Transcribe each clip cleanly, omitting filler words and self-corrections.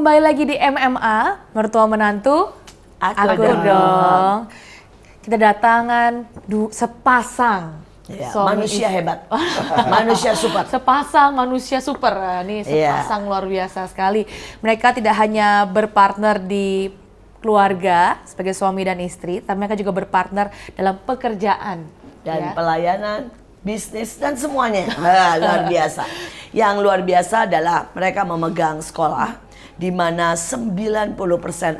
kembali lagi di MMA, mertua menantu, Aku dong. Kita datangan sepasang Ya, suami manusia istri. hebat, manusia super. Sepasang manusia super, ini sepasang luar biasa sekali. Mereka tidak hanya berpartner di keluarga sebagai suami dan istri, tapi mereka juga berpartner dalam pekerjaan Dan ya. pelayanan, bisnis, dan semuanya. Luar biasa. Yang luar biasa adalah mereka memegang sekolah di mana 90%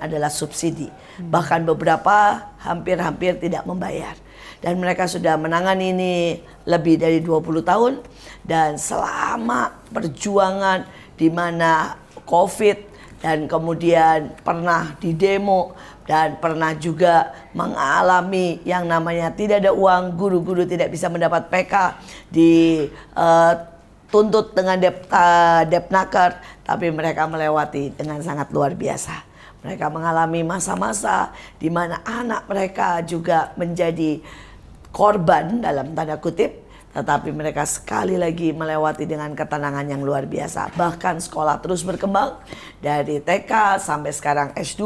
adalah subsidi. Bahkan beberapa hampir-hampir tidak membayar. Dan mereka sudah menangani ini lebih dari 20 tahun. Dan selama perjuangan di mana COVID dan kemudian pernah di demo dan pernah juga mengalami yang namanya tidak ada uang, guru-guru tidak bisa mendapat PK, dituntut dengan Depnaker, tapi mereka melewati dengan sangat luar biasa. Mereka mengalami masa-masa di mana anak mereka juga menjadi korban dalam tanda kutip, tetapi mereka sekali lagi melewati dengan ketenangan yang luar biasa. Bahkan sekolah terus berkembang dari TK sampai sekarang S2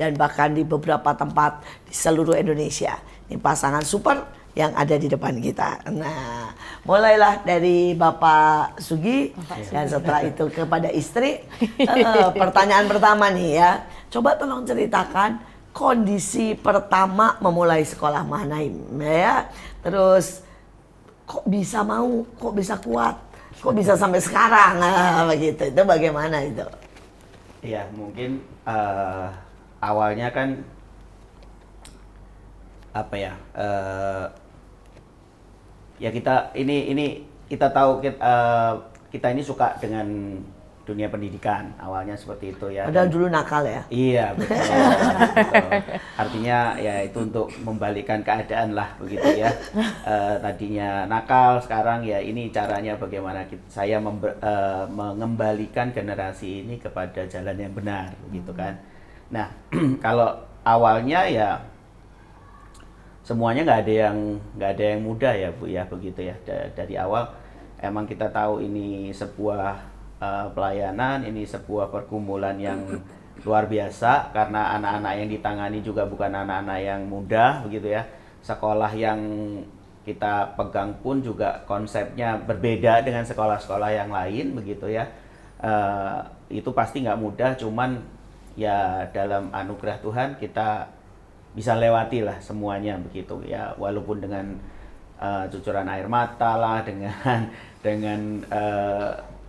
dan bahkan di beberapa tempat di seluruh Indonesia. Ini pasangan super yang ada di depan kita. Nah, mulailah dari Bapak Sugi dan setelah itu kepada istri. Pertanyaan pertama nih ya, coba tolong ceritakan kondisi pertama memulai sekolah Mahanaim ya. Terus kok bisa mau, kok bisa kuat, kok bisa sampai sekarang, begitu. Itu bagaimana itu? Ya mungkin awalnya kan apa ya? Ya kita ini kita tahu kita ini suka dengan dunia pendidikan, awalnya seperti itu ya. Padahal dulu nakal ya. Iya betul, betul. Artinya ya itu untuk membalikkan keadaan lah begitu ya. Tadinya nakal, sekarang ya ini caranya bagaimana saya mengembalikan generasi ini kepada jalan yang benar begitu kan. Nah kalau awalnya ya semuanya nggak ada yang mudah ya Bu ya begitu ya. Dari awal emang kita tahu ini sebuah pelayanan, ini sebuah pergumulan yang luar biasa karena anak-anak yang ditangani juga bukan anak-anak yang mudah begitu ya. Sekolah yang kita pegang pun juga konsepnya berbeda dengan sekolah-sekolah yang lain begitu ya. Itu pasti nggak mudah, cuman ya dalam anugerah Tuhan kita bisa lewati lah semuanya begitu ya, walaupun dengan cucuran air mata lah, dengan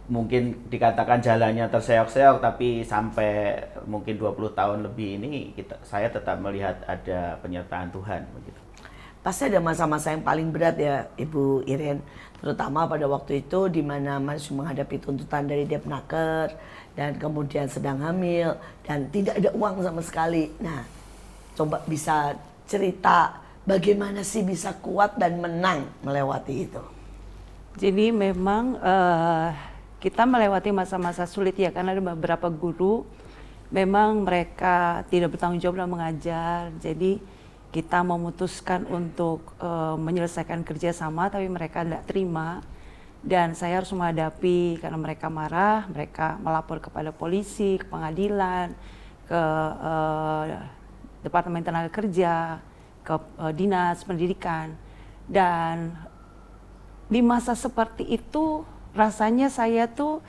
mungkin dikatakan jalannya terseok-seok, tapi sampai mungkin 20 tahun lebih ini saya tetap melihat ada penyertaan Tuhan begitu. Pasti ada masa-masa yang paling berat ya Ibu Iren, terutama pada waktu itu di mana masih menghadapi tuntutan dari Depnaker dan kemudian sedang hamil dan tidak ada uang sama sekali. Nah, coba bisa cerita bagaimana sih bisa kuat dan menang melewati itu? Jadi memang kita melewati masa-masa sulit ya, karena ada beberapa guru memang mereka tidak bertanggung jawab dalam mengajar. Jadi kita memutuskan untuk menyelesaikan kerjasama, tapi mereka tidak terima. Dan saya harus menghadapi karena mereka marah, mereka melapor kepada polisi, ke pengadilan, ke Departemen Tenaga Kerja, ke Dinas Pendidikan. Dan di masa seperti itu rasanya saya tuh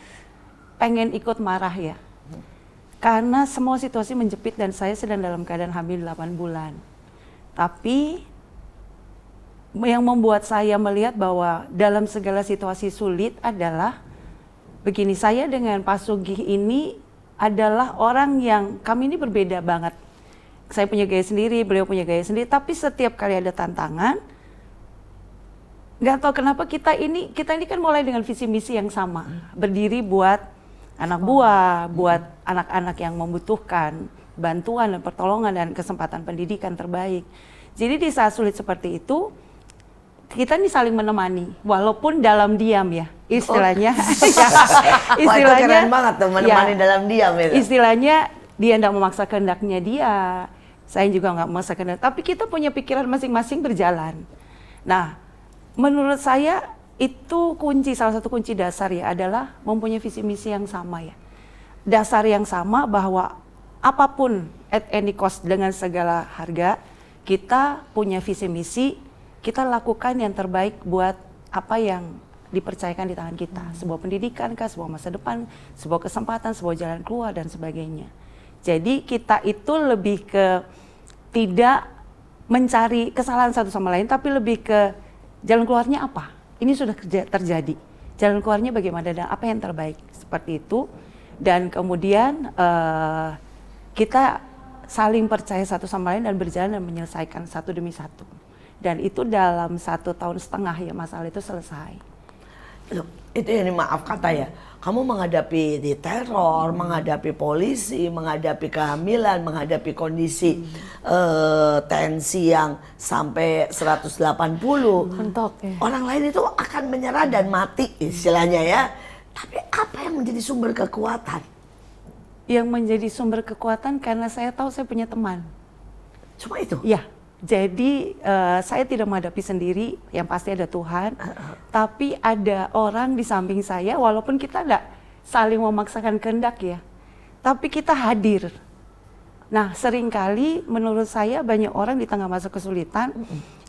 pengen ikut marah ya. Karena semua situasi menjepit dan saya sedang dalam keadaan hamil 8 bulan. Tapi yang membuat saya melihat bahwa dalam segala situasi sulit adalah begini, saya dengan Pak Sugih ini adalah orang yang kami ini berbeda banget. Saya punya gaya sendiri, beliau punya gaya sendiri, tapi setiap kali ada tantangan, nggak tahu kenapa kita ini kan mulai dengan visi misi yang sama, berdiri buat anak buah, buat anak-anak yang membutuhkan bantuan dan pertolongan dan kesempatan pendidikan terbaik. Jadi di saat sulit seperti itu kita ini saling menemani, walaupun dalam diam ya istilahnya. Wah, itu keren banget tuh menemani dalam diam itu. Istilahnya dia tidak memaksa kehendaknya dia, saya juga nggak memaksa kehendak, tapi kita punya pikiran masing-masing berjalan. Nah, menurut saya itu salah satu kunci dasar ya adalah mempunyai visi misi yang sama ya. dasar yang sama bahwa apapun at any cost dengan segala harga, kita punya visi misi, kita lakukan yang terbaik buat apa yang dipercayakan di tangan kita. Sebuah pendidikan kah, sebuah masa depan, sebuah kesempatan, sebuah jalan keluar dan sebagainya. Jadi kita itu lebih ke tidak mencari kesalahan satu sama lain, tapi lebih ke jalan keluarnya apa. Ini sudah terjadi. Jalan keluarnya bagaimana dan apa yang terbaik, seperti itu. Dan kemudian kita saling percaya satu sama lain dan berjalan dan menyelesaikan satu demi satu. Dan itu dalam 1,5 tahun ya masalah itu selesai. Loh, itu yang maaf kata ya, kamu menghadapi di teror, menghadapi polisi, menghadapi kehamilan, menghadapi kondisi tensi yang sampai 180. Mentok ya. Orang lain itu akan menyerah dan mati istilahnya ya. Tapi apa yang menjadi sumber kekuatan? Yang menjadi sumber kekuatan karena saya tahu saya punya teman. Cuma itu? Ya, jadi saya tidak menghadapi sendiri, yang pasti ada Tuhan. Tapi ada orang di samping saya, walaupun kita tidak saling memaksakan kehendak ya. Tapi kita hadir. Nah, seringkali menurut saya banyak orang di tengah masa kesulitan,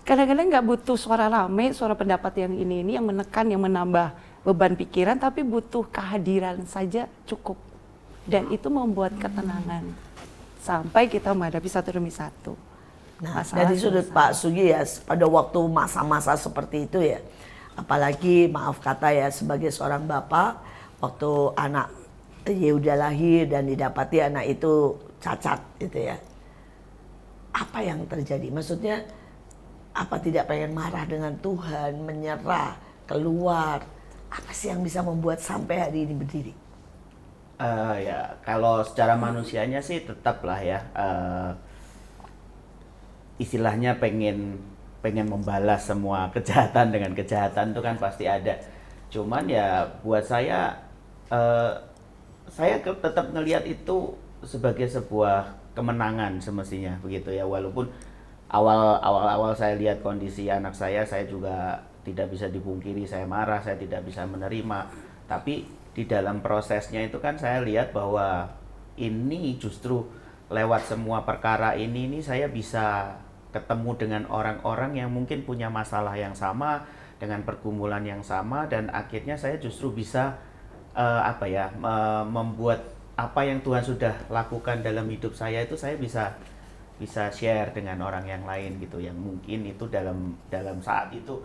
kadang-kadang nggak butuh suara rame, suara pendapat yang ini yang menekan, yang menambah beban pikiran, tapi butuh kehadiran saja cukup. Dan itu membuat ketenangan sampai kita menghadapi satu demi satu. Nah, dari sudut Pak Sugi ya, pada waktu masa-masa seperti itu ya, apalagi maaf kata ya sebagai seorang bapak, waktu anak Yehuda lahir dan didapati anak itu cacat gitu ya, apa yang terjadi? Maksudnya apa tidak pengen marah dengan Tuhan, menyerah, keluar? Apa sih yang bisa membuat sampai hari ini berdiri? Ya kalau secara manusianya sih tetaplah ya. Istilahnya pengen membalas semua kejahatan dengan kejahatan itu kan pasti ada. Cuman ya buat saya tetap ngelihat itu sebagai sebuah kemenangan semestinya begitu ya. Walaupun awal saya lihat kondisi anak saya juga tidak bisa dipungkiri saya marah, saya tidak bisa menerima. Tapi di dalam prosesnya itu kan saya lihat bahwa ini justru lewat semua perkara ini saya bisa ketemu dengan orang-orang yang mungkin punya masalah yang sama, dengan pergumulan yang sama, dan akhirnya saya justru bisa membuat apa yang Tuhan sudah lakukan dalam hidup saya itu saya bisa share dengan orang yang lain gitu, yang mungkin itu dalam saat itu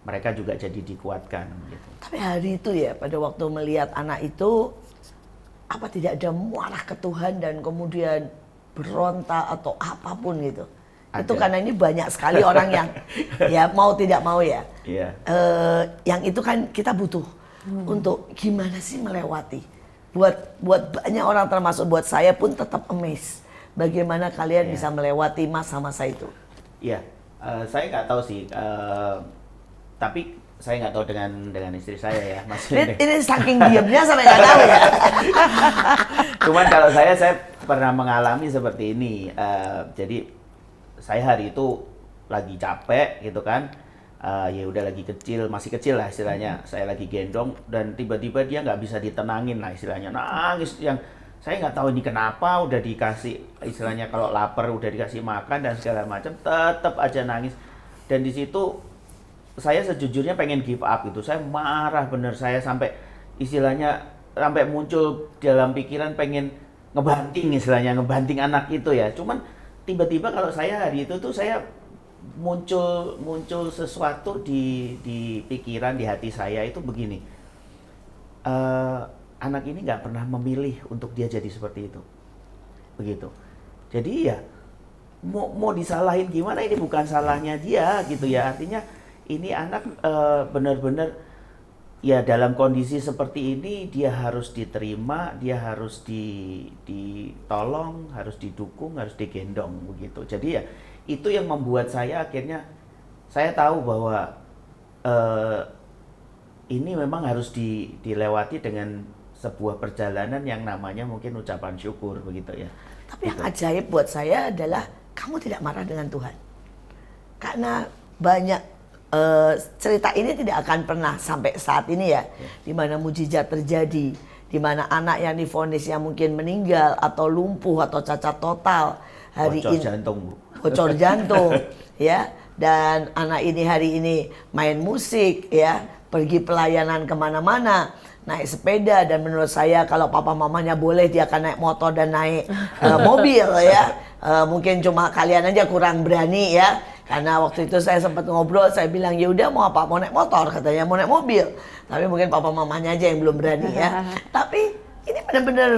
mereka juga jadi dikuatkan gitu. Tapi hari itu ya, pada waktu melihat anak itu, apa tidak ada marah ke Tuhan dan kemudian berontak atau apapun gitu? Ada. Itu karena ini banyak sekali orang yang ya mau tidak mau ya. Yeah. Yang itu kan kita butuh untuk gimana sih melewati. Buat banyak orang termasuk buat saya pun tetap amazed. Bagaimana kalian bisa melewati masa-masa itu? Iya, saya nggak tahu sih. Tapi saya nggak tahu dengan istri saya ya, maksudnya. Ini saking diamnya sampai nggak tahu ya. Cuman kalau saya pernah mengalami seperti ini. Jadi saya hari itu lagi capek gitu kan. Ya udah lagi masih kecil lah istilahnya. Saya lagi gendong dan tiba-tiba dia nggak bisa ditenangin lah istilahnya. Nangis yang saya nggak tahu ini kenapa, udah dikasih istilahnya kalau lapar udah dikasih makan dan segala macam tetap aja nangis. Dan di situ saya sejujurnya pengen give up gitu. Saya marah bener, saya sampai istilahnya sampai muncul dalam pikiran pengen ngebanting anak itu ya. Cuman tiba-tiba kalau saya hari itu tuh saya muncul sesuatu di pikiran, di hati saya itu begini. Anak ini nggak pernah memilih untuk dia jadi seperti itu. Begitu. Jadi ya mau disalahin gimana, ini bukan salahnya dia gitu ya. Artinya ini anak benar-benar ya dalam kondisi seperti ini dia harus diterima, dia harus ditolong, harus didukung, harus digendong begitu. Jadi ya itu yang membuat saya akhirnya saya tahu bahwa ini memang harus dilewati dengan sebuah perjalanan yang namanya mungkin ucapan syukur begitu ya. Tapi yang ajaib buat saya adalah kamu tidak marah dengan Tuhan. Karena banyak cerita ini tidak akan pernah sampai saat ini ya, di mana mujizat terjadi, di mana anak yang divonisnya mungkin meninggal atau lumpuh atau cacat total hari bocor ini jantung, Bu. bocor jantung ya, dan anak ini hari ini main musik ya, pergi pelayanan kemana-mana, naik sepeda, dan menurut saya kalau papa mamanya boleh dia akan naik motor dan naik mobil ya. Mungkin cuma kalian aja kurang berani ya, karena waktu itu saya sempat ngobrol, saya bilang ya udah mau apa, mau naik motor, katanya mau naik mobil, tapi mungkin papa mamanya aja yang belum berani ya. Tapi ini benar-benar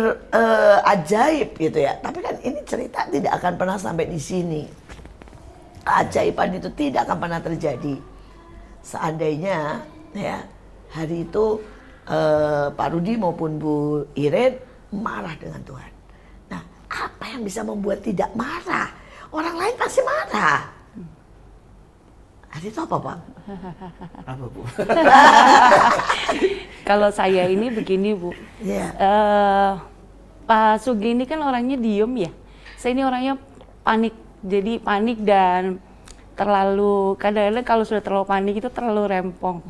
ajaib gitu ya. Tapi kan ini cerita tidak akan pernah sampai di sini. Keajaiban itu tidak akan pernah terjadi seandainya ya hari itu Pak Rudi maupun Bu Iren marah dengan Tuhan. Nah, apa yang bisa membuat tidak marah? Orang lain pasti marah. Hari itu apa, Pak? Apa, Bu? Kalau saya ini begini, Bu. Iya. Pak Sugi ini kan orangnya diem ya. Saya ini orangnya panik. Jadi panik dan terlalu, kadang-kadang kalau sudah terlalu panik itu terlalu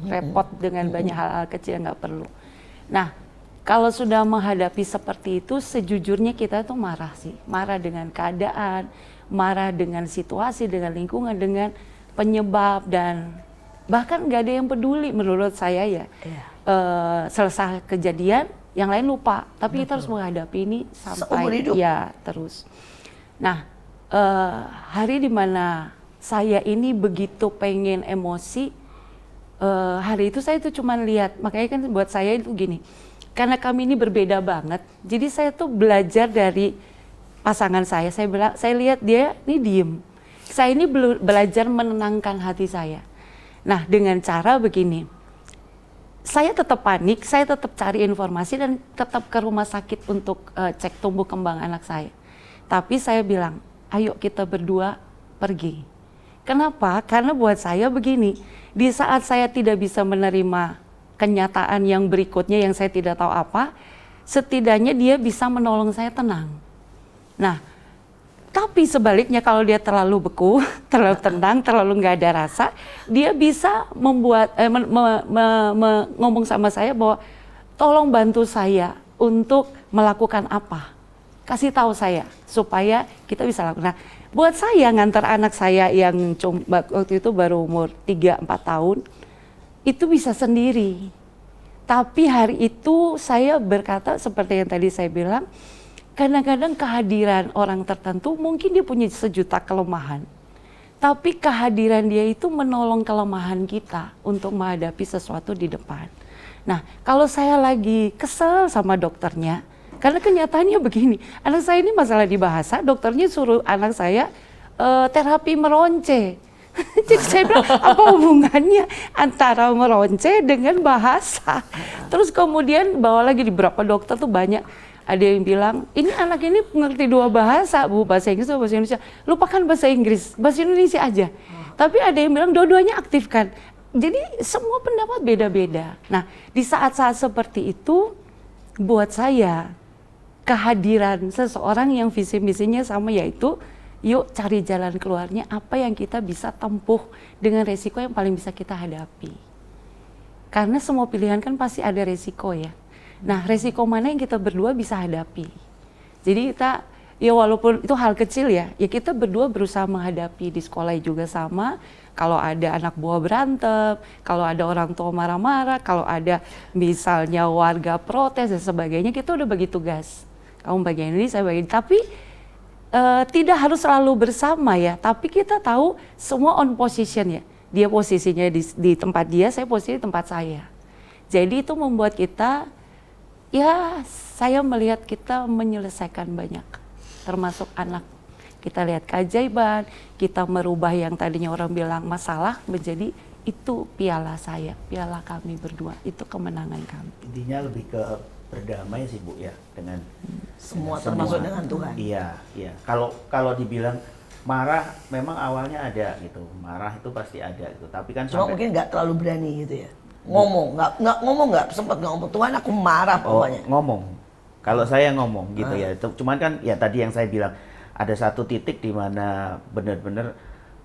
repot dengan banyak hal-hal kecil yang nggak perlu. Nah, kalau sudah menghadapi seperti itu, sejujurnya kita tuh marah sih. Marah dengan keadaan, marah dengan situasi, dengan lingkungan, dengan penyebab, dan bahkan nggak ada yang peduli menurut saya ya. Selesai kejadian, yang lain lupa. Tapi kita harus menghadapi ini sampai ya terus. Nah, hari dimana saya ini begitu pengen emosi, hari itu saya tuh cuma lihat, makanya kan buat saya itu gini, karena kami ini berbeda banget, jadi saya tuh belajar dari pasangan saya bilang, saya lihat dia ini diem, saya ini belajar menenangkan hati saya. Nah, dengan cara begini, saya tetap panik, saya tetap cari informasi dan tetap ke rumah sakit untuk cek tumbuh kembang anak saya. Tapi saya bilang, ayo kita berdua pergi. Kenapa? Karena buat saya begini, di saat saya tidak bisa menerima kenyataan yang berikutnya yang saya tidak tahu apa, setidaknya dia bisa menolong saya tenang. Nah, tapi sebaliknya kalau dia terlalu beku, terlalu tenang, terlalu nggak ada rasa, dia bisa membuat ngomong sama saya bahwa tolong bantu saya untuk melakukan apa, kasih tahu saya supaya kita bisa lakukan. Nah, buat saya ngantar anak saya yang waktu itu baru umur 3-4 tahun, itu bisa sendiri. Tapi hari itu saya berkata seperti yang tadi saya bilang, kadang-kadang kehadiran orang tertentu mungkin dia punya sejuta kelemahan. Tapi kehadiran dia itu menolong kelemahan kita untuk menghadapi sesuatu di depan. Nah, kalau saya lagi kesel sama dokternya, karena kenyataannya begini, anak saya ini masalah di bahasa, dokternya suruh anak saya terapi meronce. Jadi saya bilang, apa hubungannya antara meronce dengan bahasa? Terus kemudian bawa lagi di beberapa dokter tuh banyak, ada yang bilang, ini anak ini mengerti 2 bahasa, Bu, bahasa Inggris atau bahasa Indonesia. Lupakan bahasa Inggris, bahasa Indonesia aja. Tapi ada yang bilang dua-duanya aktifkan. Jadi semua pendapat beda-beda. Nah, di saat-saat seperti itu, buat saya, kehadiran seseorang yang visi misinya sama, yaitu yuk cari jalan keluarnya, apa yang kita bisa tempuh dengan resiko yang paling bisa kita hadapi. Karena semua pilihan kan pasti ada resiko ya. Nah, resiko mana yang kita berdua bisa hadapi. Jadi kita, ya walaupun itu hal kecil ya kita berdua berusaha menghadapi. Di sekolah juga sama, kalau ada anak buah berantem, kalau ada orang tua marah-marah, kalau ada misalnya warga protes dan sebagainya, kita udah bagi tugas. Kamu bagian ini, saya bagian ini. Tapi tidak harus selalu bersama ya, tapi kita tahu semua on position ya. Dia posisinya di tempat dia, saya posisi di tempat saya. Jadi itu membuat kita, ya saya melihat kita menyelesaikan banyak, termasuk anak. Kita lihat keajaiban, kita merubah yang tadinya orang bilang masalah menjadi itu piala saya, piala kami berdua, itu kemenangan kami. Intinya lebih ke berdamai sih, Bu, ya, dengan semua termasuk dengan Tuhan. Iya, iya. Kalau dibilang marah, memang awalnya ada gitu. Marah itu pasti ada gitu. Tapi kan cuma mungkin nggak terlalu berani gitu ya. Nggak sempat ngomong, Tuhan aku marah pokoknya. Ngomong. Kalau saya ngomong gitu ya. Cuman kan ya tadi yang saya bilang, ada satu titik di mana benar-benar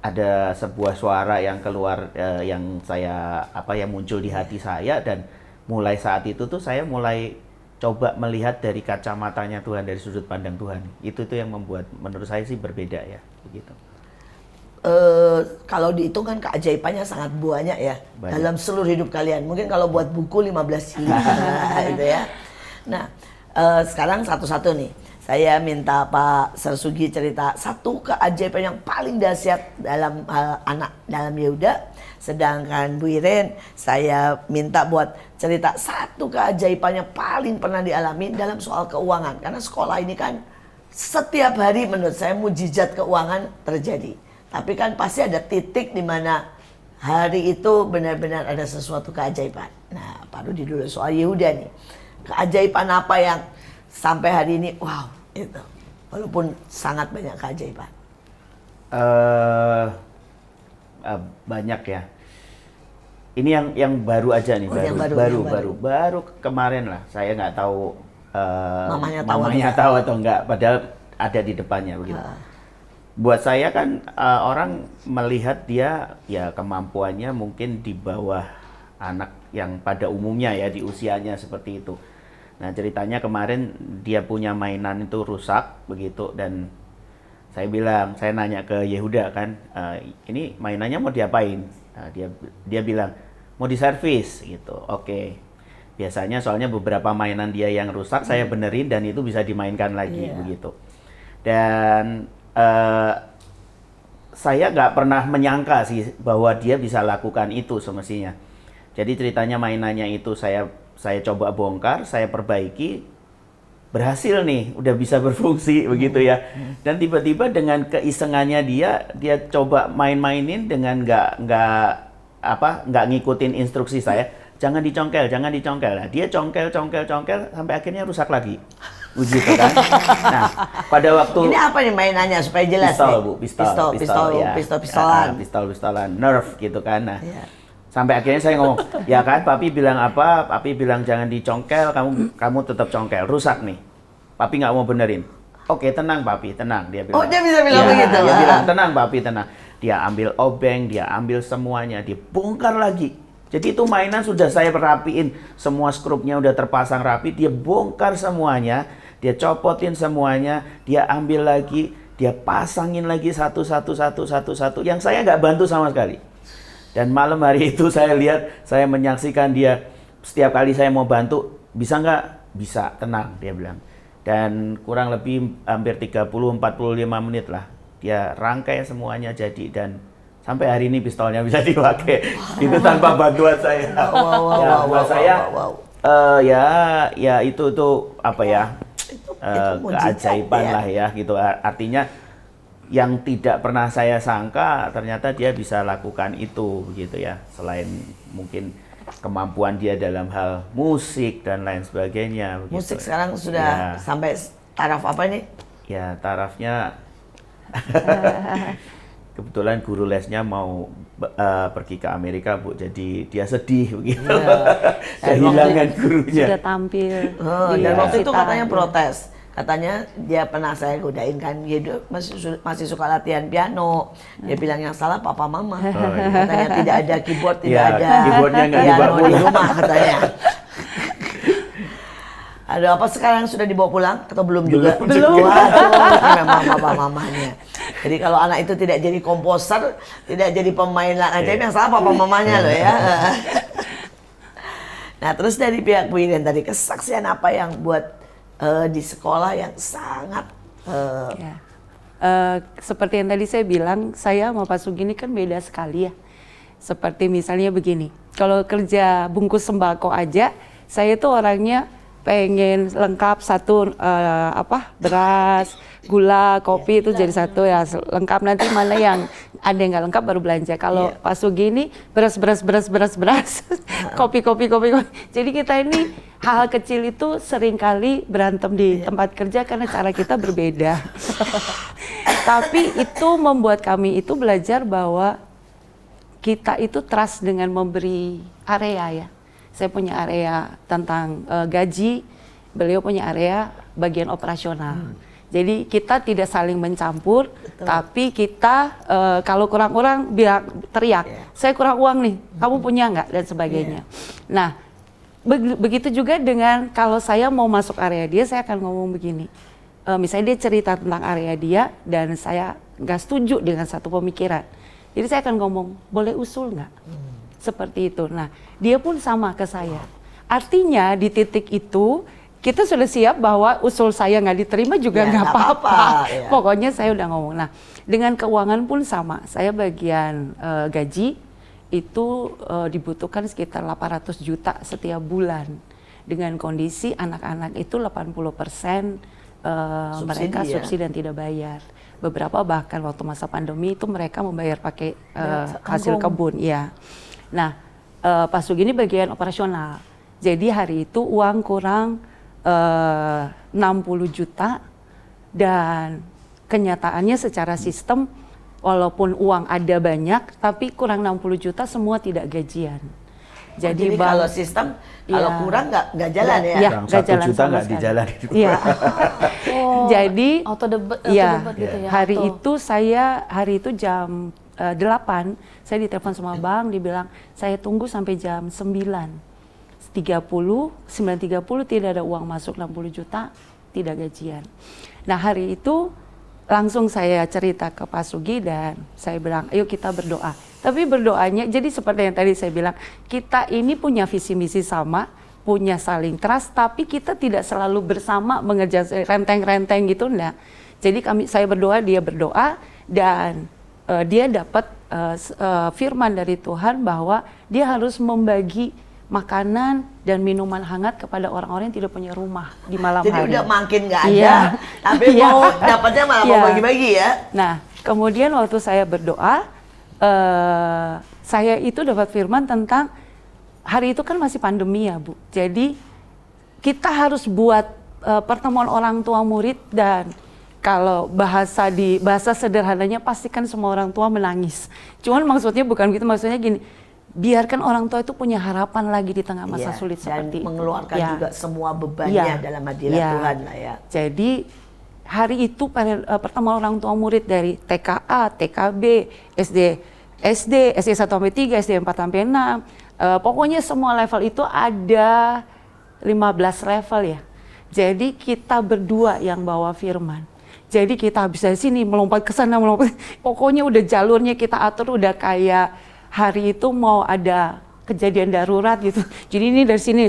ada sebuah suara yang keluar yang saya yang muncul di hati saya, dan mulai saat itu tuh saya mulai coba melihat dari kacamatanya Tuhan, dari sudut pandang Tuhan. Itu yang membuat menurut saya sih berbeda ya, begitu. Kalau dihitung kan keajaibannya sangat banyak ya. Banyak. Dalam seluruh hidup kalian. Mungkin kalau buat buku 15 jilid gitu ya. Nah, sekarang satu-satu nih. Saya minta Pak Sersugi cerita satu keajaiban yang paling dahsyat dalam dalam Yehuda. Sedangkan Bu Iren, saya minta buat cerita satu keajaiban yang paling pernah dialami dalam soal keuangan. Karena sekolah ini kan setiap hari menurut saya mujizat keuangan terjadi. Tapi kan pasti ada titik di mana hari itu benar-benar ada sesuatu keajaiban. Nah, Pak Rudi dulu soal Yehuda nih. Keajaiban apa yang sampai hari ini, wow, itu. Walaupun sangat banyak keajaiban. Banyak ya. Ini yang baru aja nih, baru kemarin lah. Saya nggak tahu mamanya tahu atau enggak, padahal ada di depannya begitu. Buat saya kan orang melihat dia ya kemampuannya mungkin di bawah anak yang pada umumnya ya di usianya seperti itu. Nah ceritanya kemarin dia punya mainan itu rusak begitu dan saya nanya ke Yehuda kan, ini mainannya mau diapain? Nah, dia bilang mau diservis gitu. Oke. Biasanya soalnya beberapa mainan dia yang rusak saya benerin dan itu bisa dimainkan lagi begitu. Dan saya nggak pernah menyangka sih bahwa dia bisa lakukan itu semestinya. Jadi ceritanya mainannya itu saya coba bongkar, saya perbaiki, berhasil nih, udah bisa berfungsi begitu ya. Dan tiba-tiba dengan keisengannya dia coba main-mainin dengan nggak ngikutin instruksi saya. Jangan dicongkel. Nah, dia congkel sampai akhirnya rusak lagi. Begitu kan. Nah, pada waktu ini apa nih mainannya supaya jelas pistol, nih? Bu, pistol-pistolan, Nerf gitu kan. Nah, sampai akhirnya saya ngomong, ya kan, Papi bilang apa? Papi bilang jangan dicongkel, kamu tetap congkel, rusak nih. Papi nggak mau benerin. Oke, tenang Papi, tenang. Dia bilang. Oh, dia bisa bilang begitu. Dia bilang tenang Papi, tenang. Dia ambil obeng, dia ambil semuanya, dia bongkar lagi. Jadi itu mainan sudah saya rapiin, semua skrupnya udah terpasang rapi, dia bongkar semuanya, dia copotin semuanya, dia ambil lagi, dia pasangin lagi satu, yang saya nggak bantu sama sekali. Dan malam hari itu saya menyaksikan dia, setiap kali saya mau bantu, bisa nggak? Bisa, tenang, dia bilang. Dan kurang lebih hampir 30-45 menit lah, dia rangkai semuanya jadi, dan sampai hari ini pistolnya bisa dipakai. Itu tanpa bantuan saya. Buat saya, ya itu apa ya, keajaiban lah ya, gitu. Artinya, yang tidak pernah saya sangka ternyata dia bisa lakukan itu gitu ya, selain mungkin kemampuan dia dalam hal musik dan lain sebagainya begitu. Musik sekarang sudah sampai taraf apa nih? Ya tarafnya kebetulan guru lesnya mau pergi ke Amerika, Bu, jadi dia sedih begitu. Kehilangan gurunya. Sudah tampil. Dan waktu itu katanya protes. Katanya dia pernah saya godain kan, dia masih suka latihan piano. Dia bilang yang salah papa mama. Katanya tidak ada keyboard, tidak ada keyboardnya nggak piano di rumah katanya. Ada apa sekarang sudah dibawa pulang atau belum juga? Belum. Waduh, memang papa-mamanya. Jadi kalau anak itu tidak jadi komposer, tidak jadi pemain ajaib, yang salah papa mamanya loh ya. Nah terus dari pihak Bu Iren tadi, kesaksian apa yang buat di sekolah yang sangat seperti yang tadi saya bilang, saya sama Pak Sugi ini kan beda sekali ya. Seperti misalnya begini, kalau kerja bungkus sembako aja, saya tuh orangnya pengen lengkap satu beras, gula, kopi itu jadi satu ya lengkap. Nanti mana yang ada yang nggak lengkap baru belanja. Kalau Pak Sugi ini beras, kopi. Jadi kita ini hal kecil itu seringkali berantem di tempat kerja karena cara kita berbeda. Tapi itu membuat kami itu belajar bahwa kita itu trust dengan memberi area ya. Saya punya area tentang gaji, beliau punya area bagian operasional. Jadi kita tidak saling mencampur, tapi kita kalau kurang bilang teriak, saya kurang uang nih, kamu punya nggak dan sebagainya. Nah, begitu juga dengan kalau saya mau masuk area dia, saya akan ngomong begini. Misalnya dia cerita tentang area dia dan saya nggak setuju dengan satu pemikiran. Jadi saya akan ngomong, boleh usul nggak? Seperti itu. Nah, dia pun sama ke saya. Artinya di titik itu kita sudah siap bahwa usul saya nggak diterima juga nggak apa-apa. Ya. Pokoknya saya udah ngomong. Nah, dengan keuangan pun sama. Saya bagian gaji itu dibutuhkan sekitar 800 juta setiap bulan. Dengan kondisi anak-anak itu 80% mereka subsidi dan tidak bayar. Beberapa bahkan waktu masa pandemi itu mereka membayar pakai hasil kebun. Ya. Nah, Pak Sugi ini bagian operasional. Jadi hari itu uang kurang 60 juta dan kenyataannya secara sistem walaupun uang ada banyak tapi kurang 60 juta semua tidak gajian. Jadi kalau sistem kalau kurang nggak jalan ya? Kurang 1 juta nggak di jalan. Iya. Jadi auto debit gitu ya. Hari itu jam 8 saya ditelepon sama bank dibilang saya tunggu sampai jam 9:30 tidak ada uang masuk 60 juta tidak gajian. Nah hari itu langsung saya cerita ke Pak Sugi dan saya bilang ayo kita berdoa. Tapi berdoanya jadi seperti yang tadi saya bilang kita ini punya visi misi sama, punya saling trust tapi kita tidak selalu bersama mengerjakan renteng-renteng gitu enggak. Jadi saya berdoa dia berdoa dan dia dapat firman dari Tuhan bahwa dia harus membagi makanan dan minuman hangat kepada orang-orang yang tidak punya rumah di malam Jadi hari. Jadi udah makin nggak ada, tapi mau dapatnya malah mau bagi-bagi ya. Nah, kemudian waktu saya berdoa, saya itu dapat firman tentang hari itu kan masih pandemi ya Bu. Jadi kita harus buat pertemuan orang tua murid dan kalau bahasa sederhananya pastikan semua orang tua menangis. Cuman maksudnya bukan gitu, maksudnya gini. Biarkan orang tua itu punya harapan lagi di tengah masa sulit seperti itu. Dan mengeluarkan juga semua bebannya dalam hadirat Tuhan lah ya. Jadi hari itu pertemuan orang tua murid dari TKA, TKB, SD 1 sampai 3, SD 4 sampai 6. Pokoknya semua level itu ada 15 level ya. Jadi kita berdua yang bawa firman. Jadi kita habis dari sini melompat ke sana, pokoknya udah jalurnya kita atur udah kayak hari itu mau ada kejadian darurat gitu. Jadi ini dari sini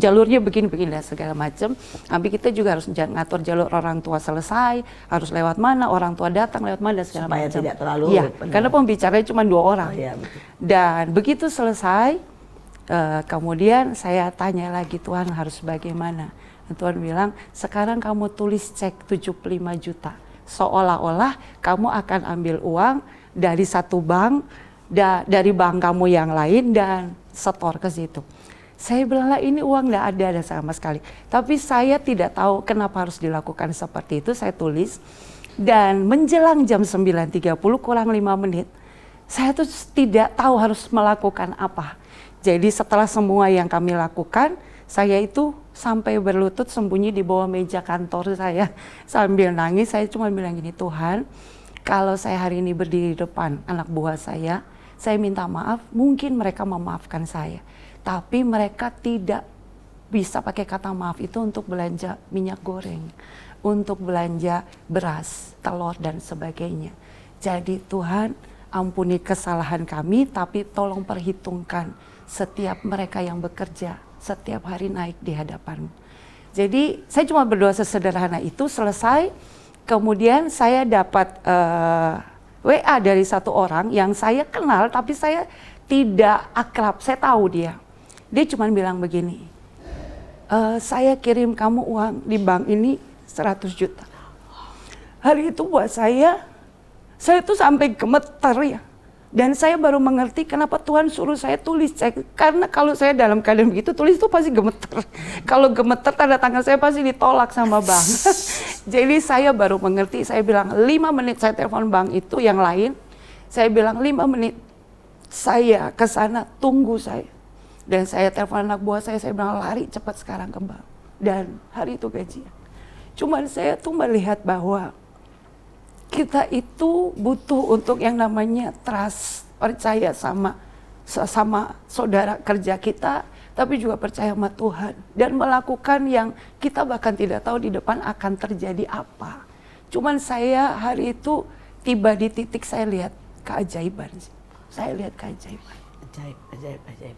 jalurnya begini dan segala macam. Tapi kita juga harus ngatur jalur orang tua selesai, harus lewat mana, orang tua datang lewat mana dan segala macam. Supaya tidak terlalu karena pembicaranya cuma 2 orang. Betul. Dan begitu selesai, kemudian saya tanya lagi Tuhan harus bagaimana. Dan Tuhan bilang, sekarang kamu tulis cek 75 juta. Seolah-olah kamu akan ambil uang dari satu bank, dari bank kamu yang lain dan setor ke situ. Saya bilang lah ini uang nggak ada sama sekali. Tapi saya tidak tahu kenapa harus dilakukan seperti itu. Saya tulis dan menjelang jam 9.30 kurang 5 menit. Saya tuh tidak tahu harus melakukan apa. Jadi setelah semua yang kami lakukan, saya itu sampai berlutut sembunyi di bawah meja kantor saya. Sambil nangis saya cuma bilang gini, Tuhan kalau saya hari ini berdiri di depan anak buah saya minta maaf, mungkin mereka memaafkan saya. Tapi mereka tidak bisa pakai kata maaf itu untuk belanja minyak goreng, untuk belanja beras, telur, dan sebagainya. Jadi Tuhan ampuni kesalahan kami, tapi tolong perhitungkan setiap mereka yang bekerja, setiap hari naik di hadapan-Mu. Jadi saya cuma berdoa sesederhana itu, selesai, kemudian saya dapat WA dari satu orang yang saya kenal tapi saya tidak akrab, saya tahu dia. Dia cuma bilang begini, saya kirim kamu uang di bank ini 100 juta. Hari itu buat saya tuh sampai gemeter ya. Dan saya baru mengerti kenapa Tuhan suruh saya tulis cek. Karena kalau saya dalam keadaan begitu, tulis itu pasti gemeter. Kalau gemeter tanda tangan saya pasti ditolak sama bank. Jadi saya baru mengerti, saya bilang 5 menit saya telepon bank itu yang lain. Saya bilang 5 menit saya ke sana, tunggu saya. Dan saya telepon anak buah saya bilang lari cepat sekarang ke bank. Dan hari itu gajian. Cuman saya tuh melihat bahwa kita itu butuh untuk yang namanya trust, percaya sama saudara kerja kita, tapi juga percaya sama Tuhan dan melakukan yang kita bahkan tidak tahu di depan akan terjadi apa. Cuman saya hari itu tiba di titik saya lihat keajaiban sih. Saya lihat keajaiban. Ajaib, ajaib, ajaib.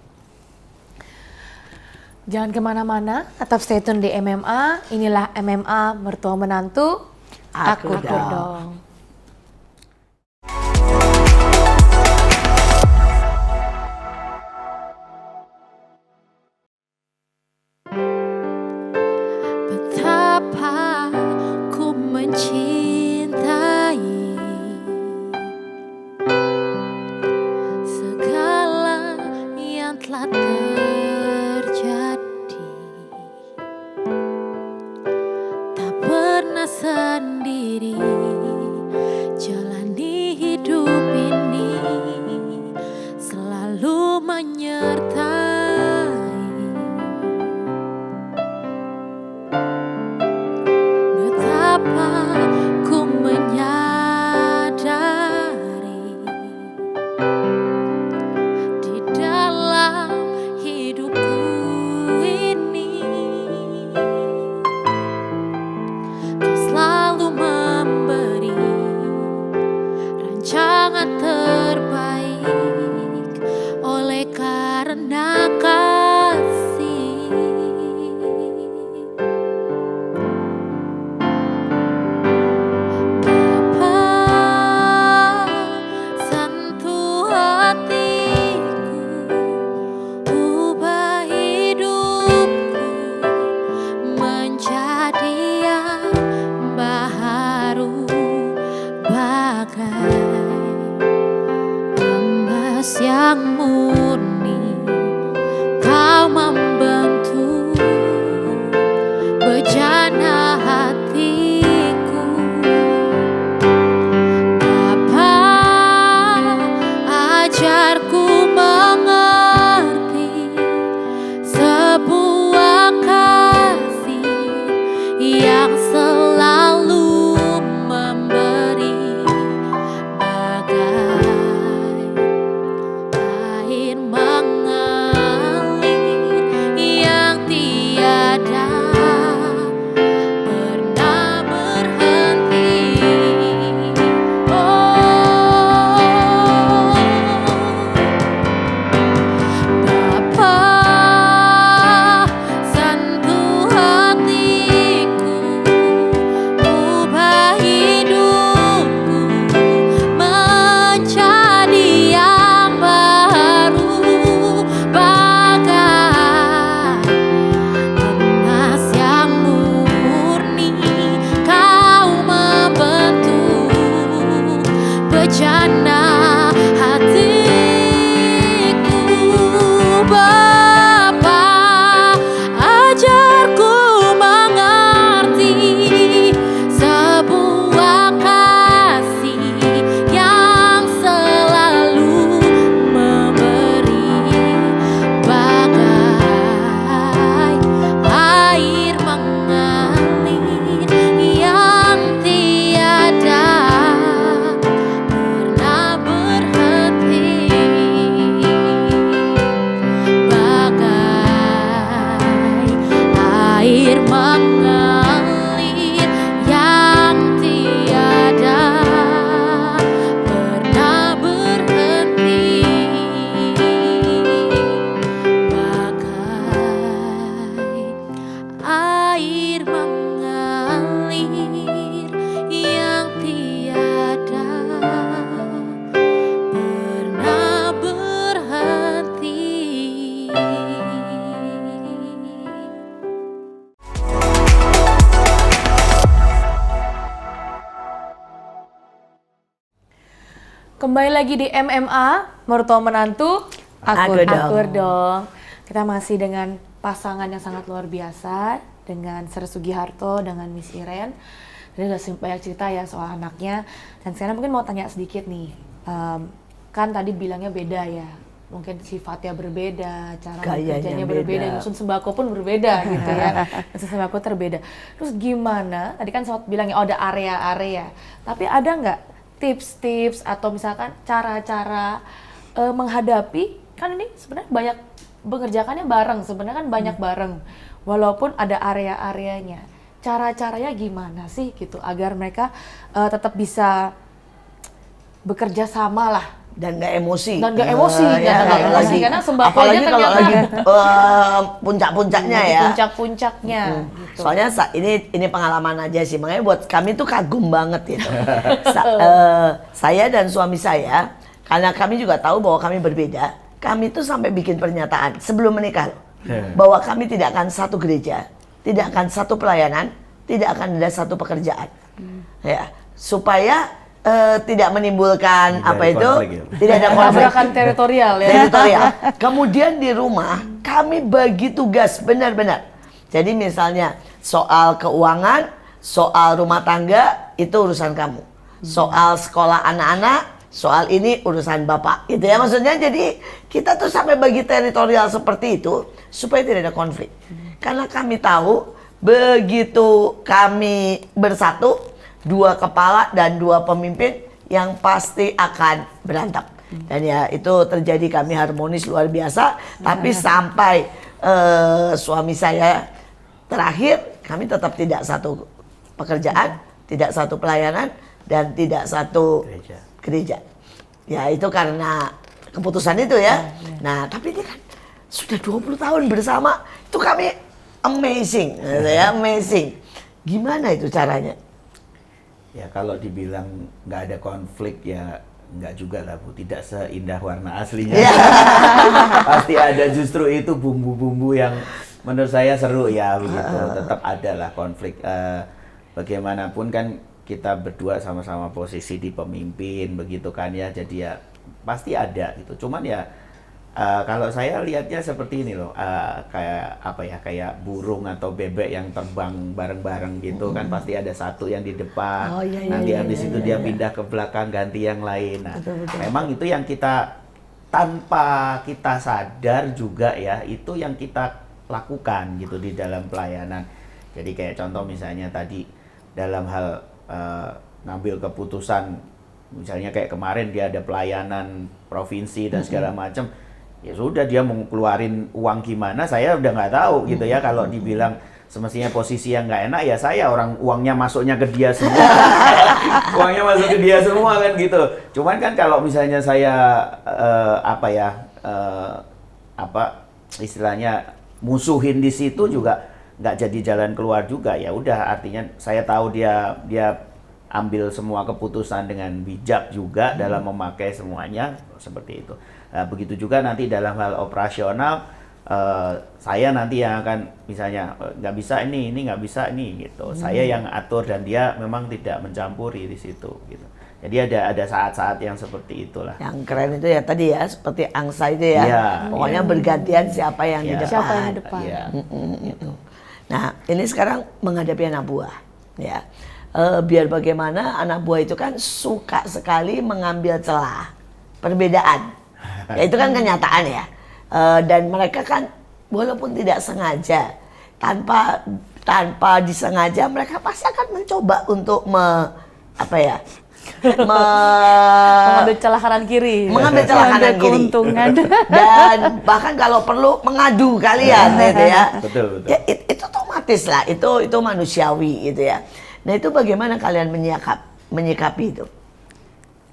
Jangan kemana-mana, tetap stay tune di MMA. Inilah MMA Mertua Menantu. Aku Akur dong. dong. Betapa ku mencintai segala yang telah terjadi, tak pernah sendiri jalani hidup ini, selalu menyertai. Betapa ku menyadari di dalam hidupku ini Kau selalu memberi rancangan terbaik oleh karena kasih. Bapa, sentuh hatiku, ubah hidupku menjadi yang baharu, bagai emas yang murni. Kau membentuk bejana hatiku. Bapa, ajarku mengerti sebuah kasih yang selalu memberi, bagai air mengalir yang tiada pernah berhenti. Bapa, sentuh hatiku, ubah hidupku menjadi yang baru, bagai emas yang murni. Kau membentuk bejana hatiku. Bapa, ajarku mengerti sebuah kasih yang selalu memberi, bagai air mengalir yang tiada pernah berhenti, bagai air mengalir yang tiada pernah berhenti, bagai air mengalir yang tiada pernah berhenti. Kembali lagi di MMA Mertua Menantu. Akur dong. Akur dong. Kita masih dengan pasangan yang sangat luar biasa, dengan Sir Sugiharto dengan Miss Iren. Jadi udah banyak cerita ya soal anaknya. Dan sekarang mungkin mau tanya sedikit nih, kan tadi bilangnya beda ya, mungkin sifatnya berbeda, cara Gayanya bekerjanya beda. berbeda, nyusun sembako pun berbeda gitu ya. Nyusun sembako terbeda. Terus gimana? Tadi kan sempat bilang ya, oh ada area-area. Tapi ada nggak tips-tips atau misalkan cara-cara menghadapi, kan ini sebenarnya banyak mengerjakannya bareng, sebenarnya kan banyak bareng, walaupun ada area-areanya. Cara-caranya gimana sih gitu agar mereka tetap bisa bekerja sama lah dan nggak emosi. Dan nggak emosi, karena sembakonya apalagi kalau ternyata lagi puncak-puncaknya ya. Puncak-puncaknya. Gitu. Soalnya ini pengalaman aja sih, makanya buat kami tuh kagum banget gitu. Saya dan suami saya, karena kami juga tahu bahwa kami berbeda, kami tuh sampai bikin pernyataan sebelum menikah bahwa kami tidak akan satu gereja, tidak akan satu pelayanan, tidak akan ada satu pekerjaan, ya supaya tidak menimbulkan tidak ada konflik teritorial ya. Teritorial. Kemudian di rumah kami bagi tugas benar-benar. Jadi misalnya soal keuangan, soal rumah tangga itu urusan kamu. Soal sekolah anak-anak, soal ini urusan bapak. Gitu ya maksudnya. Jadi kita tuh sampai bagi teritorial seperti itu supaya tidak ada konflik. Karena kami tahu begitu kami bersatu, dua kepala dan dua pemimpin yang pasti akan berantem. Dan ya itu terjadi, kami harmonis luar biasa. Tapi sampai suami saya terakhir, kami tetap tidak satu pekerjaan, tidak satu pelayanan, dan tidak satu gereja. Ya itu karena keputusan itu ya. Nah tapi ini kan sudah 20 tahun bersama, itu kami amazing, ya amazing. Gimana itu caranya? Ya kalau dibilang nggak ada konflik ya nggak juga lah Bu, tidak seindah warna aslinya. Pasti ada justru itu bumbu-bumbu yang menurut saya seru ya begitu. Tetap ada lah konflik. Bagaimanapun kan kita berdua sama-sama posisi di pemimpin begitu kan ya, jadi ya pasti ada gitu. Cuman ya kalau saya lihatnya seperti ini loh, kayak apa ya, kayak burung atau bebek yang terbang bareng-bareng gitu kan, pasti ada satu yang di depan, nanti habis itu dia pindah ke belakang ganti yang lain. Nah, memang itu yang kita tanpa kita sadar juga ya, itu yang kita lakukan gitu di dalam pelayanan. Jadi kayak contoh misalnya tadi dalam hal ngambil keputusan, misalnya kayak kemarin dia ada pelayanan provinsi dan segala macam. Ya sudah, dia mau keluarin uang gimana saya udah nggak tahu gitu ya. Kalau dibilang semestinya posisi yang nggak enak ya, saya orang uangnya masuknya ke dia semua. Uangnya masuk ke dia semua kan gitu. Cuman kan kalau misalnya saya istilahnya musuhin di situ juga nggak jadi jalan keluar juga. Ya udah, artinya saya tahu dia ambil semua keputusan dengan bijak juga dalam memakai semuanya seperti itu. Nah, begitu juga nanti dalam hal operasional, saya nanti yang akan misalnya nggak bisa ini nggak bisa ini gitu. Saya yang atur dan dia memang tidak mencampuri di situ gitu. Jadi ada saat-saat yang seperti itulah. Yang keren itu ya tadi ya, seperti angsa itu ya. Pokoknya bergantian siapa yang di depan. Siapa yang di depan. Gitu. Nah, ini sekarang menghadapi anak buah ya. Biar bagaimana anak buah itu kan suka sekali mengambil celah perbedaan. Ya itu kan kenyataan ya. Dan mereka kan walaupun tidak sengaja, tanpa disengaja, mereka pasti akan mencoba untuk mengambil celah kanan kiri. Mengambil celah kanan kiri. Keuntungan. Dan bahkan kalau perlu mengadu kalian gitu ya. Betul. Ya, itu otomatis lah, itu manusiawi gitu ya. Nah itu bagaimana kalian menyikapi itu?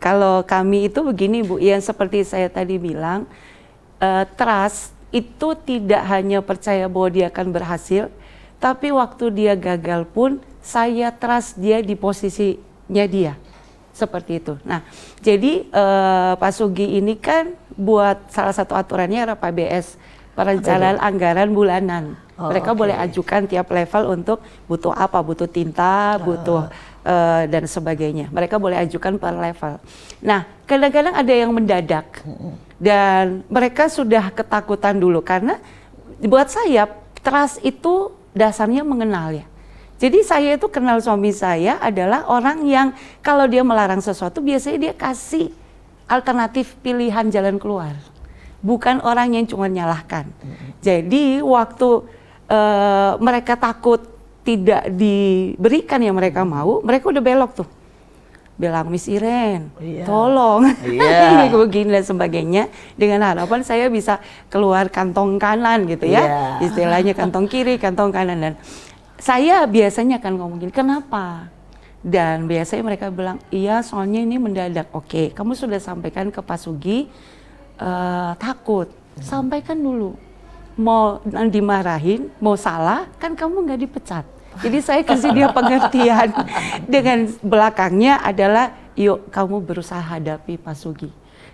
Kalau kami itu begini Bu, yang seperti saya tadi bilang, trust itu tidak hanya percaya bahwa dia akan berhasil, tapi waktu dia gagal pun saya trust dia di posisinya dia, seperti itu. Nah, jadi Pak Sugi ini kan buat salah satu aturannya RPBS, perencanaan anggaran bulanan. Mereka boleh ajukan tiap level untuk butuh apa, butuh tinta, butuh dan sebagainya. Mereka boleh ajukan per level. Nah, kadang-kadang ada yang mendadak dan mereka sudah ketakutan dulu karena buat saya trust itu dasarnya mengenal ya. Jadi saya itu kenal suami saya adalah orang yang kalau dia melarang sesuatu biasanya dia kasih alternatif pilihan jalan keluar. Bukan orang yang cuma nyalahkan. Jadi waktu mereka takut tidak diberikan yang mereka mau, mereka udah belok tuh. bilang, Miss Iren, Iya. tolong, Iya. begini dan sebagainya, dengan harapan saya bisa keluar kantong kanan gitu ya, Iya. istilahnya kantong kiri, kantong kanan. Dan saya biasanya akan ngomongin, kenapa? Dan biasanya mereka bilang, iya soalnya ini mendadak. Oke, kamu sudah sampaikan ke Pak Sugi, takut, sampaikan dulu. Mau dimarahin, mau salah, kan kamu nggak dipecat. Jadi saya kasih dia pengertian. Dengan belakangnya adalah, yuk kamu berusaha hadapi Pak Sugi.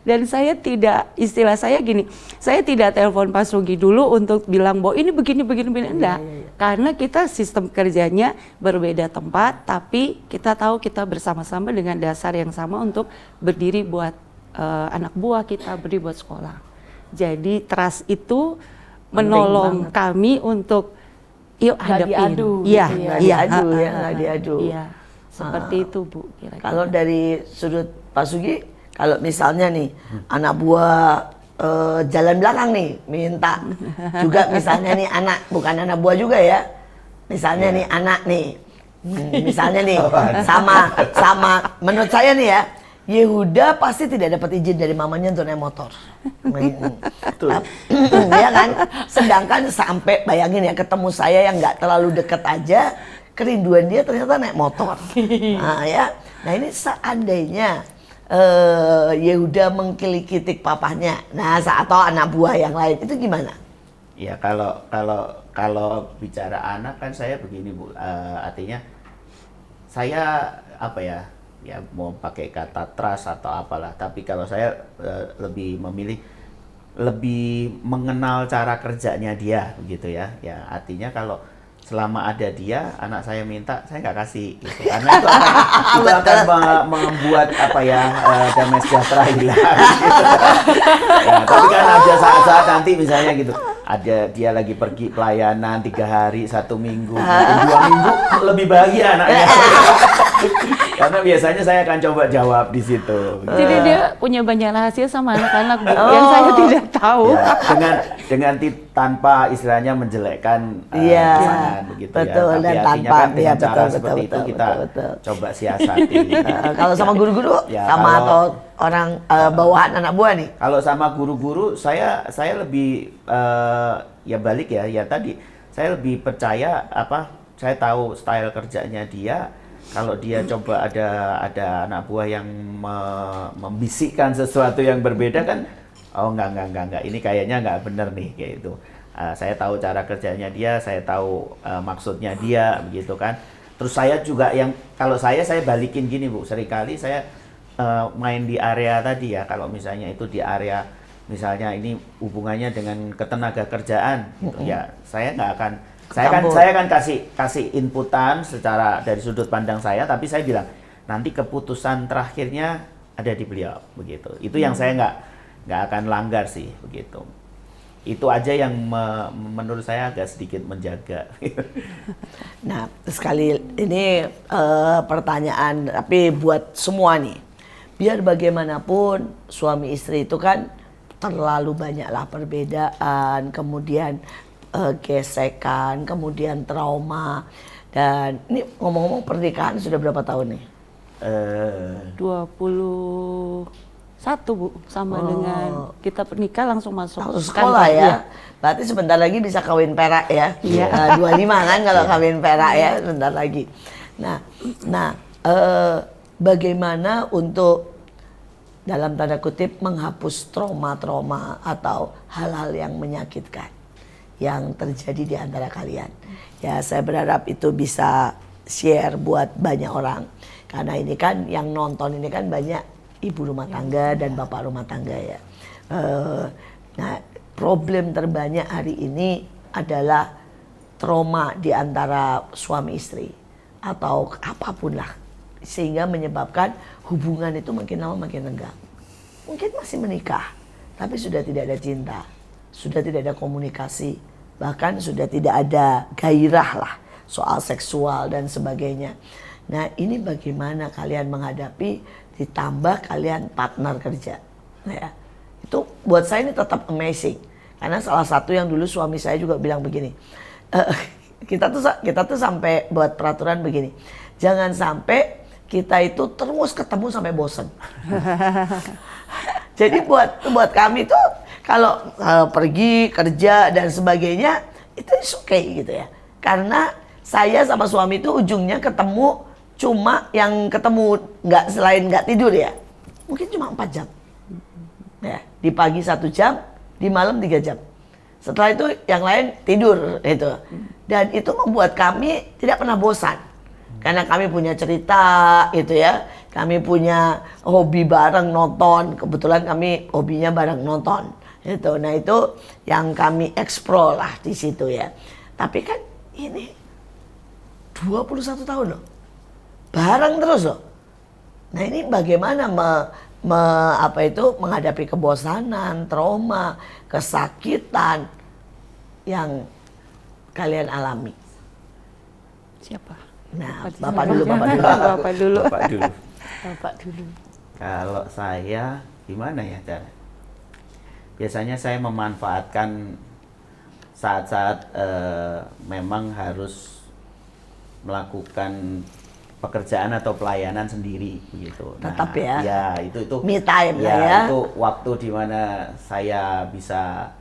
Dan saya tidak, istilah saya gini, saya tidak telepon Pak Sugi dulu untuk bilang bahwa ini begini, enggak. Karena kita sistem kerjanya berbeda tempat, tapi kita tahu kita bersama-sama dengan dasar yang sama untuk berdiri buat anak buah kita, berdiri buat sekolah. Jadi trust itu menolong kami untuk yuk hadapin. diadu Iya, gitu ya. iya, Nggak diadu. Iya, seperti itu Bu. Kira-kira. Kalau dari sudut Pak Sugi, kalau misalnya nih anak buah jalan belakang nih minta juga misalnya nih anak, bukan anak buah juga ya, misalnya nih anak nih, misalnya nih sama menurut saya nih ya, Yehuda pasti tidak dapat izin dari mamanya untuk naik motor. Ya kan? Sedangkan sampai bayangin ya, ketemu saya yang nggak terlalu deket aja, kerinduan dia ternyata naik motor. Nah ya, nah ini seandainya Yehuda mengkilikitik papahnya, nah atau anak buah yang lain, itu gimana? Ya kalau bicara anak kan saya begini Bu, artinya saya apa ya mau pakai kata trust atau apalah, tapi kalau saya lebih memilih lebih mengenal cara kerjanya dia begitu ya. Ya artinya kalau selama ada dia, anak saya minta, saya nggak kasih gitu. Karena itu akan membuat apa ya, damai sejahtera hilang gitu. Ya, tapi kan ada saat-saat nanti misalnya gitu, ada dia lagi pergi pelayanan 3 hari, 1 minggu, 2 minggu, lebih bahagia anaknya. Karena biasanya saya akan coba jawab di situ. Jadi dia punya banyak rahasia sama anak-anak Bu, yang saya tidak tahu. Ya, dengan tanpa istilahnya menjelekkan pasangan begitu betul, ya. Tapi dan artinya tanpa kan dengan cara betul, seperti betul, itu kita betul. coba siasati. Kalau sama guru-guru, Ya, sama kalau- atau orang bawahan anak buah nih? Kalau sama guru-guru saya lebih ya balik ya tadi saya lebih percaya saya tahu style kerjanya dia. Kalau dia coba ada anak buah yang membisikkan sesuatu yang berbeda kan, oh enggak, ini kayaknya enggak benar nih kayak itu. Saya tahu cara kerjanya dia, saya tahu maksudnya dia begitu kan. Terus saya juga kalau saya balikin gini Bu, seringkali saya main di area tadi ya, kalau misalnya itu di area misalnya ini hubungannya dengan ketenaga kerjaan gitu ya, saya nggak akan saya akan kasih inputan secara dari sudut pandang saya, tapi saya bilang nanti keputusan terakhirnya ada di beliau begitu. Itu yang saya nggak akan langgar sih begitu. Itu aja yang menurut saya agak sedikit menjaga. Nah, sekali ini pertanyaan tapi buat semua nih. Biar bagaimanapun suami istri itu kan terlalu banyaklah perbedaan, kemudian gesekan, kemudian trauma. Dan ini ngomong-ngomong pernikahan sudah berapa tahun nih? 21 Bu, sama dengan kita pernikah langsung masuk Langsung sekolah kantor, ya. Berarti sebentar lagi bisa kawin perak ya. Iya. 25 kan kalau kawin perak ya, sebentar lagi. Nah, bagaimana untuk dalam tanda kutip menghapus trauma-trauma atau hal-hal yang menyakitkan yang terjadi di antara kalian. Ya, saya berharap itu bisa share buat banyak orang. Karena ini kan yang nonton ini kan banyak ibu rumah tangga dan bapak rumah tangga ya. Nah, problem terbanyak hari ini adalah trauma di antara suami istri atau apapun lah, sehingga menyebabkan hubungan itu makin lama makin renggang. Mungkin masih menikah, tapi sudah tidak ada cinta, sudah tidak ada komunikasi, bahkan sudah tidak ada gairah lah soal seksual dan sebagainya. Nah, ini bagaimana kalian menghadapi, ditambah kalian partner kerja. Nah, ya, itu buat saya ini tetap amazing. Karena salah satu yang dulu suami saya juga bilang begini, kita tuh sampai buat peraturan begini, jangan sampai kita itu terus ketemu sampai bosen. Jadi buat kami tuh kalau pergi kerja dan sebagainya itu okay gitu ya. Karena saya sama suami itu ujungnya ketemu, cuma yang ketemu nggak tidur ya, mungkin cuma 4 jam. Ya, di pagi 1 jam, di malam 3 jam. Setelah itu yang lain tidur itu. Dan itu membuat kami tidak pernah bosan. Karena kami punya cerita gitu ya. Kami punya hobi bareng nonton. Kebetulan kami hobinya bareng nonton. Gitu. Nah itu yang kami eksplor lah di situ ya. Tapi kan ini 21 tahun loh. Bareng terus loh. Nah ini bagaimana menghadapi kebosanan, trauma, kesakitan yang kalian alami. Siapa? Nah, Bapak Bapak dulu. Bapak dulu. Bapak dulu. Kalau saya gimana ya cara? Biasanya saya memanfaatkan saat-saat memang harus melakukan pekerjaan atau pelayanan sendiri gitu. Tetap ya. Ya itu Me time ya, lah ya. itu waktu dimana saya bisa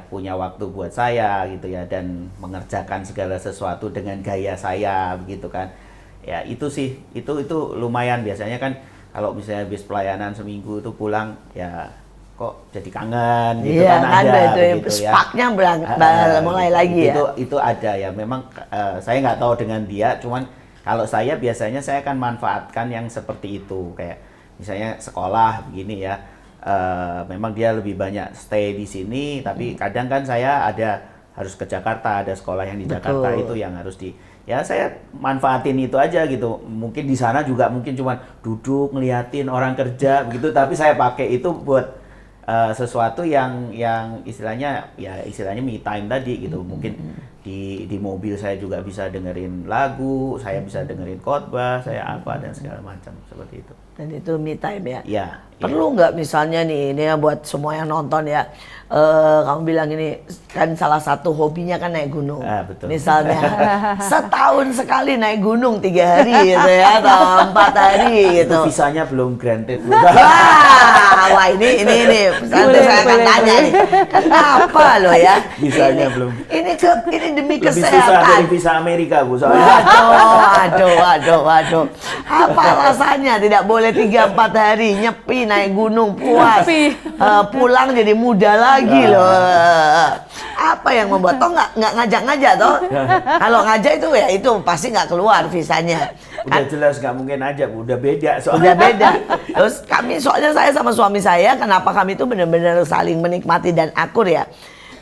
punya waktu buat saya gitu ya, dan mengerjakan segala sesuatu dengan gaya saya begitu kan. Ya itu sih, itu lumayan. Biasanya kan kalau misalnya habis pelayanan seminggu itu pulang ya kok jadi kangen gitu Iya, kan, ada itu begitu ya. sparknya mulai lagi ya. Itu ada ya. Memang saya nggak tahu dengan dia, cuman kalau saya biasanya saya akan manfaatkan yang seperti itu, kayak misalnya sekolah begini ya. Memang dia lebih banyak stay di sini, tapi kadang kan saya harus ke Jakarta, ada sekolah yang di Jakarta itu yang harus ya saya manfaatin itu aja gitu. Mungkin di sana juga mungkin cuma duduk ngeliatin orang kerja begitu, tapi saya pakai itu buat sesuatu yang istilahnya me time tadi gitu. Mungkin di mobil saya juga bisa dengerin lagu, saya bisa dengerin khotbah, saya apa dan segala macam seperti itu. Dan itu me time ya. Iya. Perlu nggak misalnya nih, ini ya buat semua yang nonton ya, kamu bilang ini kan salah satu hobinya kan naik gunung. Betul. Misalnya setahun sekali naik gunung 3 hari gitu ya, atau 4 hari gitu. Itu visanya belum granted. Wah ini nanti saya akan tanya nih, kenapa loh ya? Visanya belum. Ini demi Lebih susah kesehatan. dari visa Amerika Bu soalnya. Waduh. Apa alasannya tidak boleh 3-4 hari nyepi naik gunung puas, pulang jadi muda lagi loh. Apa yang membuat toh nggak ngajak toh? Kalau ngajak itu ya itu pasti nggak keluar visanya. Udah jelas nggak mungkin aja Bu, udah beda soalnya. Udah beda. Terus soalnya saya sama suami saya, kenapa kami itu benar-benar saling menikmati dan akur ya.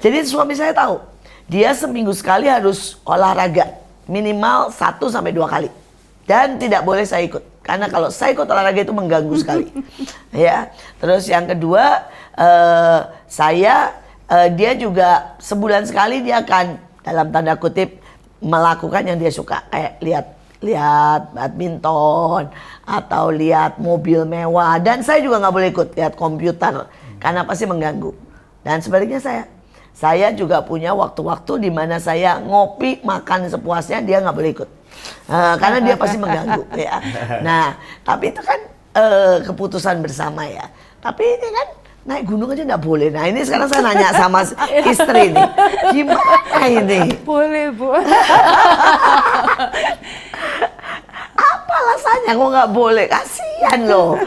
Jadi suami saya tahu dia seminggu sekali harus olahraga minimal 1-2 kali, dan tidak boleh saya ikut karena kalau saya ikut olahraga itu mengganggu sekali. Ya. Terus yang kedua dia juga sebulan sekali dia akan dalam tanda kutip melakukan yang dia suka, kayak lihat badminton atau lihat mobil mewah, dan saya juga nggak boleh ikut lihat komputer karena pasti mengganggu. Dan sebaliknya saya juga punya waktu-waktu di mana saya ngopi makan sepuasnya, dia nggak boleh ikut karena dia pasti mengganggu ya. Nah tapi itu kan keputusan bersama ya. Tapi ini kan naik gunung aja nggak boleh. Nah ini sekarang saya nanya sama istri nih, gimana ini? Boleh Bu. Apa alasannya kok nggak boleh? Kasihan loh.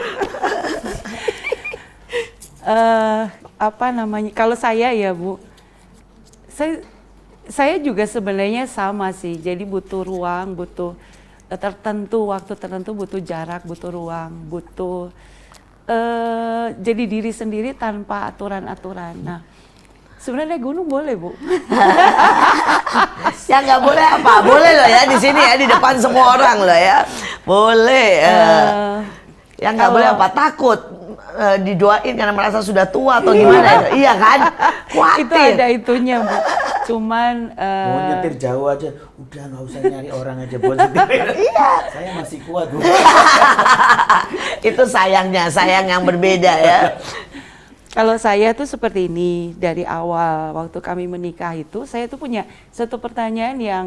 Kalau saya ya Bu, saya juga sebenarnya sama sih. Jadi butuh ruang, butuh waktu tertentu, butuh jarak, butuh ruang, butuh jadi diri sendiri tanpa aturan-aturan. Nah, sebenarnya gunung boleh Bu. Yang nggak boleh apa? Boleh loh ya di sini ya, di depan semua orang loh ya. Boleh. Yang nggak boleh apa? Takut didoain karena merasa sudah tua atau gimana? Iya kan? Khawatir. Itu ada itunya Bu. Cuman Mau nyetir jauh aja, udah nggak usah nyari orang aja buat nyetir. Iya. Saya masih kuat Bu. Itu sayang yang berbeda ya. kalau saya tuh seperti ini dari awal waktu kami menikah itu, saya tuh punya satu pertanyaan yang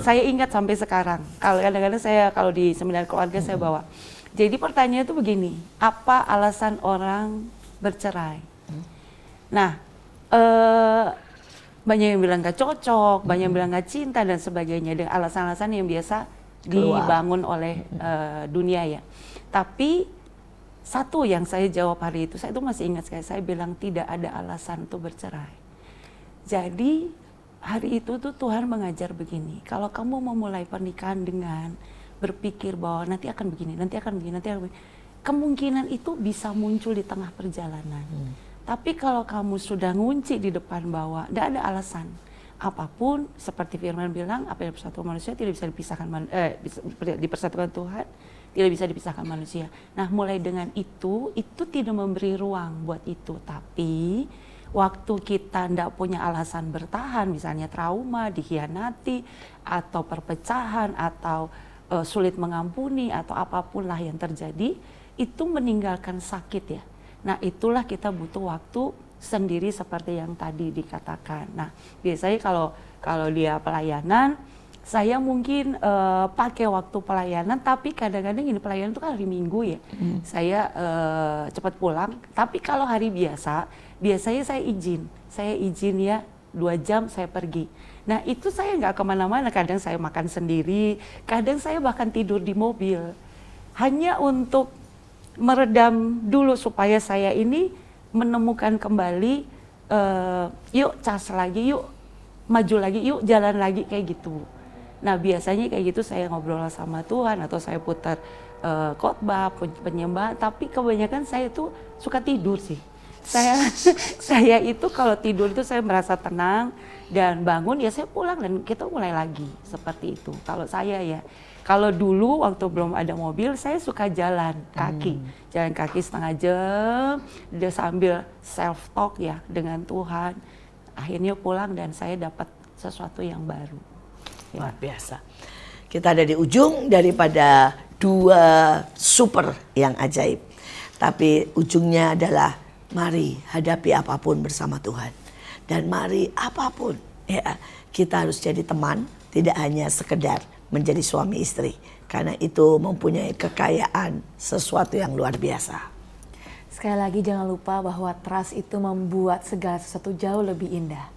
saya ingat sampai sekarang. Kalau kadang-kadang saya kalau di seminar keluarga saya bawa. Jadi pertanyaannya itu begini, apa alasan orang bercerai? Nah, banyak yang bilang gak cocok, banyak yang bilang gak cinta dan sebagainya, dengan alasan-alasan yang biasa dibangun oleh dunia ya. Tapi satu yang saya jawab hari itu, saya itu masih ingat sekali, saya bilang tidak ada alasan untuk bercerai. Jadi hari itu tuh Tuhan mengajar begini, kalau kamu memulai pernikahan dengan berpikir bahwa nanti akan begini, nanti akan begini, nanti akan begini, kemungkinan itu bisa muncul di tengah perjalanan. Tapi kalau kamu sudah ngunci di depan bahwa tidak ada alasan apapun, seperti Firman bilang, apa yang bersatu manusia tidak bisa dipisahkan, dipersatukan Tuhan, tidak bisa dipisahkan manusia. Nah, mulai dengan itu tidak memberi ruang buat itu. Tapi waktu kita tidak punya alasan bertahan, misalnya trauma, dikhianati, atau perpecahan, atau sulit mengampuni, atau apapun lah yang terjadi, itu meninggalkan sakit ya. Nah, itulah kita butuh waktu sendiri seperti yang tadi dikatakan. Nah, biasanya kalau dia pelayanan, saya mungkin pakai waktu pelayanan, tapi kadang-kadang ini pelayanan itu kan hari Minggu ya. Saya cepat pulang, tapi kalau hari biasa, biasanya saya izin ya 2 jam saya pergi. Nah, itu saya nggak kemana-mana, kadang saya makan sendiri, kadang saya bahkan tidur di mobil. Hanya untuk meredam dulu supaya saya ini menemukan kembali, yuk cas lagi, yuk maju lagi, yuk jalan lagi, kayak gitu. Nah, biasanya kayak gitu saya ngobrol sama Tuhan atau saya putar khotbah, penyembahan, tapi kebanyakan saya tuh suka tidur sih. Saya itu kalau tidur itu saya merasa tenang dan bangun ya saya pulang dan kita mulai lagi seperti itu. Kalau saya ya, kalau dulu waktu belum ada mobil saya suka jalan kaki setengah jam, dia sambil self talk ya dengan Tuhan. Akhirnya pulang dan saya dapat sesuatu yang baru. Luar biasa. Kita ada di ujung daripada 2 super yang ajaib. Tapi ujungnya adalah mari hadapi apapun bersama Tuhan. Dan mari apapun ya, kita harus jadi teman, tidak hanya sekedar menjadi suami istri. Karena itu mempunyai kekayaan sesuatu yang luar biasa. Sekali lagi jangan lupa bahwa trust itu membuat segala sesuatu jauh lebih indah.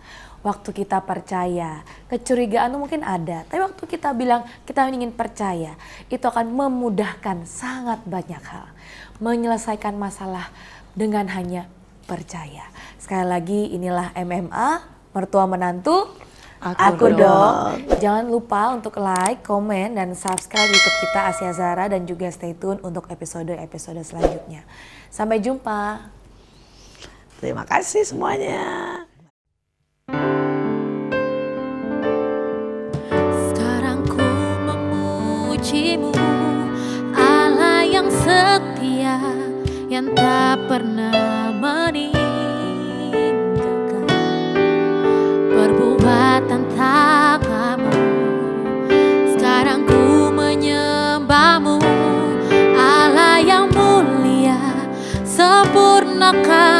Waktu kita percaya, kecurigaan itu mungkin ada. Tapi waktu kita bilang kita ingin percaya, itu akan memudahkan sangat banyak hal. Menyelesaikan masalah dengan hanya percaya. Sekali lagi inilah MMA, mertua menantu, aku dong. Jangan lupa untuk like, komen, dan subscribe YouTube kita Asia Zara dan juga stay tune untuk episode-episode selanjutnya. Sampai jumpa. Terima kasih semuanya. Sekarang ku memujimu, Allah yang setia, yang tak pernah meninggalkan. Perbuatan tanganmu, sekarang ku menyembahmu, Allah yang mulia, sempurnakan